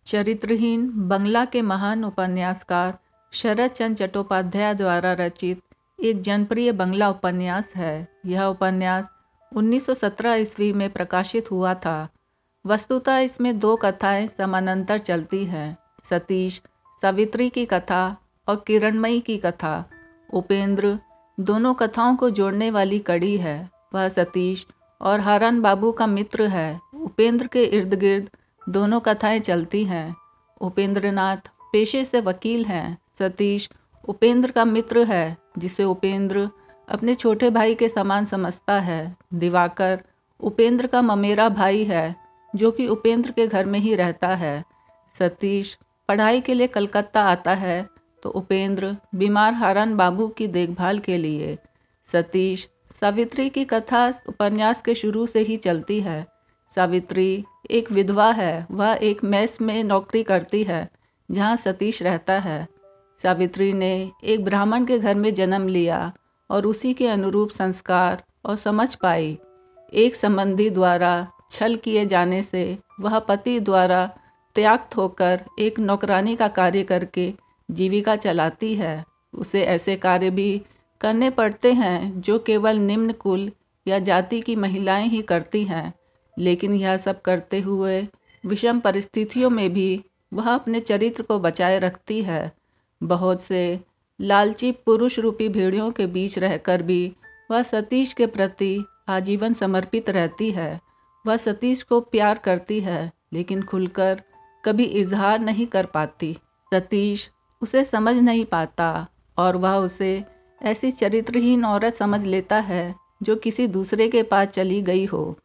चरित्रहीन बंगला के महान उपन्यासकार शरत चंद्र चट्टोपाध्याय द्वारा रचित एक जनप्रिय बंगला उपन्यास है। यह उपन्यास 1917 ईस्वी में प्रकाशित हुआ था। वस्तुतः इसमें दो कथाएं समानांतर चलती हैं, सतीश सावित्री की कथा और किरणमयी की कथा। उपेंद्र दोनों कथाओं को जोड़ने वाली कड़ी है। वह सतीश और हारान बाबू का मित्र है। उपेंद्र के इर्द गिर्द दोनों कथाएं चलती हैं। उपेंद्रनाथ पेशे से वकील हैं। सतीश उपेंद्र का मित्र है, जिसे उपेंद्र अपने छोटे भाई के समान समझता है। दिवाकर उपेंद्र का ममेरा भाई है, जो कि उपेंद्र के घर में ही रहता है। सतीश पढ़ाई के लिए कलकत्ता आता है, तो उपेंद्र बीमार हारान बाबू की देखभाल के लिए। सतीश सावित्री की कथा उपन्यास के शुरू से ही चलती है। सावित्री एक विधवा है। वह एक मेस में नौकरी करती है, जहाँ सतीश रहता है। सावित्री ने एक ब्राह्मण के घर में जन्म लिया और उसी के अनुरूप संस्कार और समझ पाई। एक संबंधी द्वारा छल किए जाने से वह पति द्वारा त्याग होकर एक नौकरानी का कार्य करके जीविका चलाती है। उसे ऐसे कार्य भी करने पड़ते हैं जो केवल निम्न कुल या जाति की महिलाएं ही करती हैं, लेकिन यह सब करते हुए विषम परिस्थितियों में भी वह अपने चरित्र को बचाए रखती है। बहुत से लालची पुरुष रूपी भेड़ियों के बीच रहकर भी वह सतीश के प्रति आजीवन समर्पित रहती है। वह सतीश को प्यार करती है, लेकिन खुलकर कभी इजहार नहीं कर पाती। सतीश उसे समझ नहीं पाता और वह उसे ऐसी चरित्रहीन औरत समझ लेता है जो किसी दूसरे के पास चली गई हो।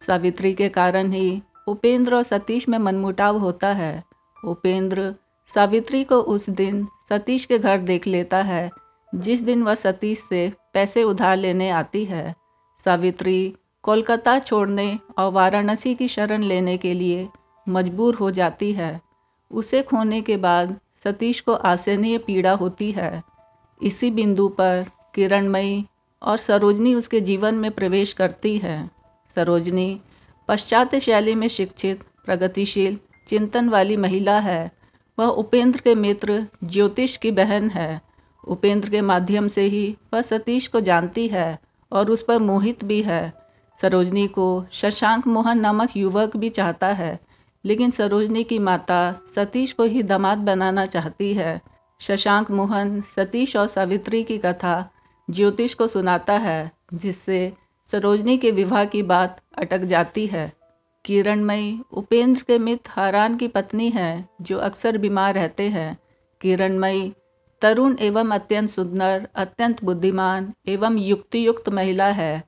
सावित्री के कारण ही उपेंद्र और सतीश में मनमुटाव होता है। उपेंद्र सावित्री को उस दिन सतीश के घर देख लेता है, जिस दिन वह सतीश से पैसे उधार लेने आती है। सावित्री कोलकाता छोड़ने और वाराणसी की शरण लेने के लिए मजबूर हो जाती है। उसे खोने के बाद सतीश को असहनीय पीड़ा होती है। इसी बिंदु पर किरणमयी और सरोजनी उसके जीवन में प्रवेश करती है। सरोजनी पाश्चात्य शैली में शिक्षित, प्रगतिशील, चिंतन वाली महिला है। वह उपेंद्र के मित्र ज्योतिष की बहन है। उपेंद्र के माध्यम से ही वह सतीश को जानती है और उस पर मोहित भी है। सरोजनी को शशांक मोहन नामक युवक भी चाहता है, लेकिन सरोजनी की माता सतीश को ही दामाद बनाना चाहती है। शशांक मोहन सतीश और सावित्री की कथा ज्योतिष को सुनाता है, जिससे सरोजनी के विवाह की बात अटक जाती है। किरणमयी उपेंद्र के मित्र हारान की पत्नी है, जो अक्सर बीमार रहते हैं। किरणमयी तरुण एवं अत्यंत सुंदर, अत्यंत बुद्धिमान एवं युक्तियुक्त महिला है।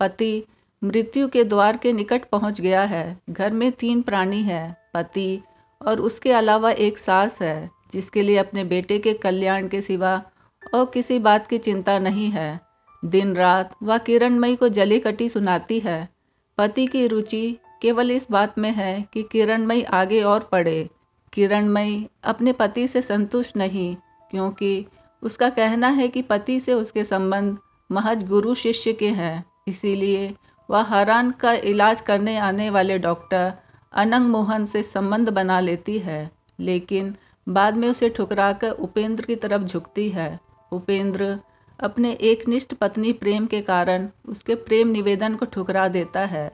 पति मृत्यु के द्वार के निकट पहुंच गया है। घर में 3 प्राणी हैं, पति और उसके अलावा एक सास है, जिसके लिए अपने बेटे के कल्याण के सिवा और किसी बात की चिंता नहीं है। दिन रात वह किरणमयी को जली कटी सुनाती है। पति की रुचि केवल इस बात में है कि किरणमयी आगे और पढ़े। किरणमयी अपने पति से संतुष्ट नहीं, क्योंकि उसका कहना है कि पति से उसके संबंध महज गुरु शिष्य के हैं। इसीलिए वह हारान का इलाज करने आने वाले डॉक्टर अनंग मोहन से संबंध बना लेती है, लेकिन बाद में उसे ठुकराकर उपेंद्र की तरफ झुकती है। उपेंद्र अपने एकनिष्ठ पत्नी प्रेम के कारण उसके प्रेम निवेदन को ठुकरा देता है,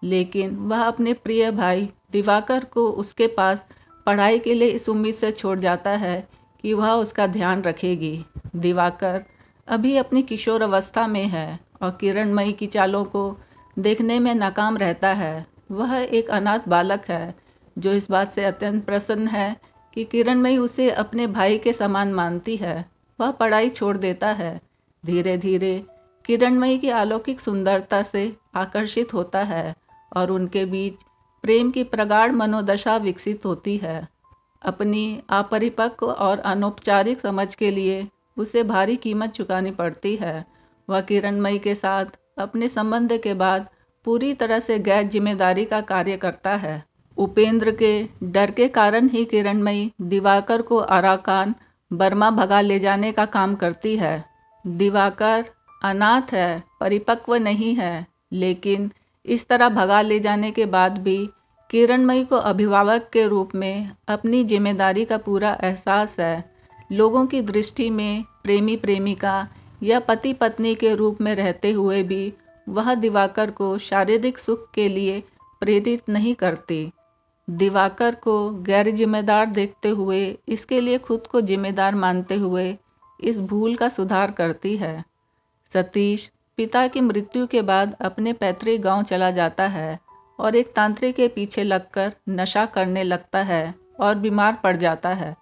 लेकिन वह अपने प्रिय भाई दिवाकर को उसके पास पढ़ाई के लिए इस उम्मीद से छोड़ जाता है कि वह उसका ध्यान रखेगी। दिवाकर अभी अपनी किशोर अवस्था में है और किरणमयी की चालों को देखने में नाकाम रहता है। वह एक अनाथ बालक है, जो इस बात से अत्यंत प्रसन्न है कि किरणमयी उसे अपने भाई के समान मानती है। वह पढ़ाई छोड़ देता है। धीरे धीरे किरणमयी की अलौकिक सुंदरता से आकर्षित होता है और उनके बीच प्रेम की प्रगाढ़ मनोदशा विकसित होती है। अपनी अपरिपक्व और अनौपचारिक समझ के लिए उसे भारी कीमत चुकानी पड़ती है। वह किरणमयी के साथ अपने संबंध के बाद पूरी तरह से गैर जिम्मेदारी का कार्य करता है। उपेंद्र के डर के कारण ही किरणमयी दिवाकर को अराकान बर्मा भगा ले जाने का काम करती है। दिवाकर अनाथ है, परिपक्व नहीं है, लेकिन इस तरह भगा ले जाने के बाद भी किरणमयी को अभिभावक के रूप में अपनी जिम्मेदारी का पूरा एहसास है। लोगों की दृष्टि में प्रेमी प्रेमिका या पति पत्नी के रूप में रहते हुए भी वह दिवाकर को शारीरिक सुख के लिए प्रेरित नहीं करती। दिवाकर को गैर जिम्मेदार देखते हुए इसके लिए खुद को जिम्मेदार मानते हुए इस भूल का सुधार करती है। सतीश पिता की मृत्यु के बाद अपने पैतृक गांव चला जाता है और एक तांत्रिक के पीछे लगकर नशा करने लगता है और बीमार पड़ जाता है।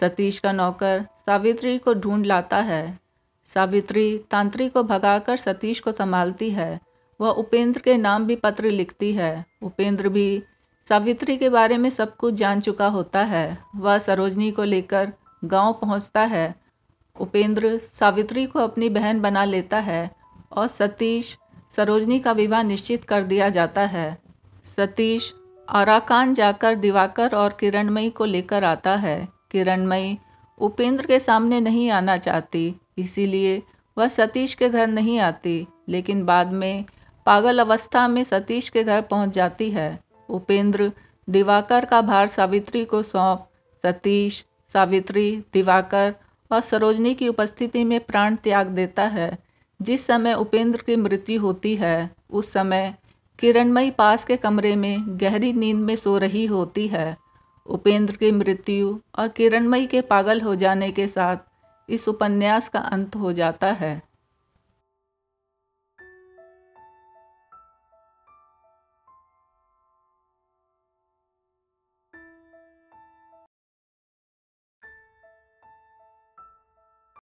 सतीश का नौकर सावित्री को ढूंढ लाता है। सावित्री तांत्रिक को भगाकर सतीश को संभालती है। वह उपेंद्र के नाम भी पत्र लिखती है। उपेंद्र भी सावित्री के बारे में सब कुछ जान चुका होता है। वह सरोजनी को लेकर गांव पहुंचता है। उपेंद्र सावित्री को अपनी बहन बना लेता है और सतीश सरोजनी का विवाह निश्चित कर दिया जाता है। सतीश आराकान जाकर दिवाकर और किरणमयी को लेकर आता है। किरणमयी उपेंद्र के सामने नहीं आना चाहती, इसीलिए वह सतीश के घर नहीं आती, लेकिन बाद में पागल अवस्था में सतीश के घर पहुंच जाती है। उपेंद्र दिवाकर का भार सावित्री को सौंप सतीश, सावित्री, दिवाकर और सरोजनी की उपस्थिति में प्राण त्याग देता है। जिस समय उपेंद्र की मृत्यु होती है उस समय किरणमयी पास के कमरे में गहरी नींद में सो रही होती है। उपेंद्र की मृत्यु और किरणमयी के पागल हो जाने के साथ इस उपन्यास का अंत हो जाता है।